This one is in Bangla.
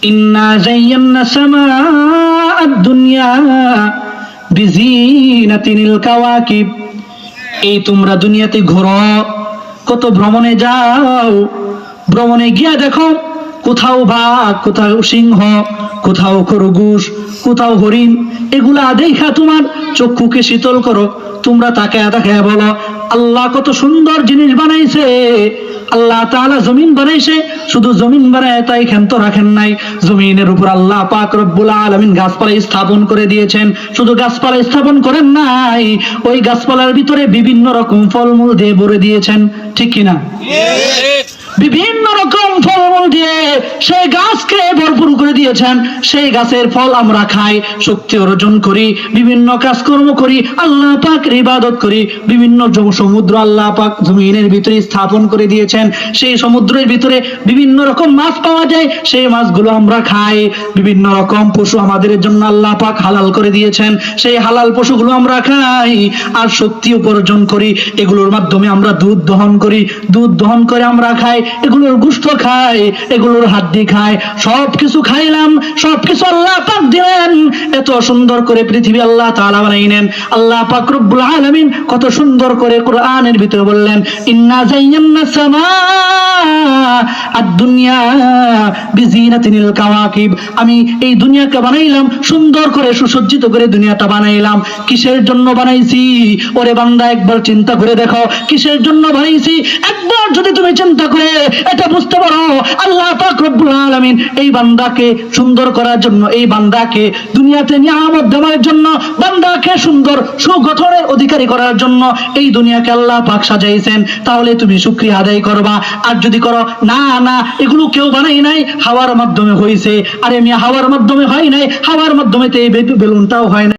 ইন্না যায়্যানা সামাআদ দুনিয়া বিজিনাতিল কাওয়াকিব। এই তোমরা দুনিয়াতে ঘোরো, কত ভ্রমণে যাও, ভ্রমণে গিয়া দেখো কোথাও বাঘ, কোথাও সিংহ, কোথাও খরগোশ, কোথাও হরিণ, এগুলা দেখা তোমার চক্ষুকে শীতল করো। তোমরা তাকে তাকায় বলো আল্লাহ কত সুন্দর জিনিস বানাইছে। আল্লাহ তাআলা জমিন বানাইছে, শুধু জমিন বানায় তাই ক্ষান্ত রাখেন নাই, জমিনের উপর আল্লাহ পাক রব্বুল আলামিন গাছপালা স্থাপন করে দিয়েছেন। শুধু গাছপালা স্থাপন করেন নাই, ওই গাছপালার ভিতরে বিভিন্ন রকম ফলমূল দিয়ে ভরে দিয়েছেন, ঠিক কিনা? বিভিন্ন রকম ফলমূল দিয়ে সেই গাছকে ভরপুর করে দিয়েছেন। সেই গাছের ফল আমরা খাই, শক্তি অর্জন করি, বিভিন্ন কাজকর্ম করি, আল্লাহ পাকের ইবাদত করি। বিভিন্ন সমুদ্র আল্লাহ পাক জমিনের ভিতরে স্থাপন করে দিয়েছেন। সেই সমুদ্রের ভিতরে বিভিন্ন রকম মাছ পাওয়া যায়, সেই মাছগুলো আমরা খাই। বিভিন্ন রকম পশু আমাদের জন্য আল্লাহ পাক হালাল করে দিয়েছেন, সেই হালাল পশুগুলো আমরা খাই আর শক্তি উপার্জন করি। এগুলোর মাধ্যমে আমরা দুধ দহন করি, দুধ দহন করে আমরা খাই, এগুলোর গোশত খাই, এগুলোর হাড্ডি খাই, সবকিছু খাইলাম, সবকিছু আল্লাহ পাক দিলেন। এত সুন্দর করে পৃথিবী আল্লাহ তাআলা বানাইলেন। আল্লাহ পাক রব্বুল আলামিন কত সুন্দর করে কোরআনের ভিতরে বললেন ইন্না যায়্যানা সামাআদ দুনিয়া বিজিনাতিল কাওয়াকিব। আমি এই দুনিয়াকে বানাইলাম সুন্দর করে, সুসজ্জিত করে দুনিয়াটা বানাইলাম। কিসের জন্য বানাইছি? ওরে বান্দা একবার চিন্তা করে দেখো, কিসের জন্য বানাইছি? একবার যদি তুমি চিন্তা করে এটা বুঝতে পারো, আল্লাহ পাক রব্বুল আলামিন এই বান্দাকে সুন্দর করার জন্য, এই বান্দাকে দুনিয়াতে নিয়ামত দেওয়ার জন্য, বান্দাকে সুন্দর সুগঠনের অধিকারী করার জন্য এই দুনিয়াকে আল্লাহ পাক সাজাইছেন। তাহলে তুমি শুকরিয়া আদায় করবা। আর যদি করো না না এগুলো কেউ বানাই নাই, হাওয়ার মাধ্যমে হয়েছে, আরে মিয়া হাওয়ার মাধ্যমে হয় নাই, হাওয়ার মাধ্যমে তো এই বেলুনটাও হয় না।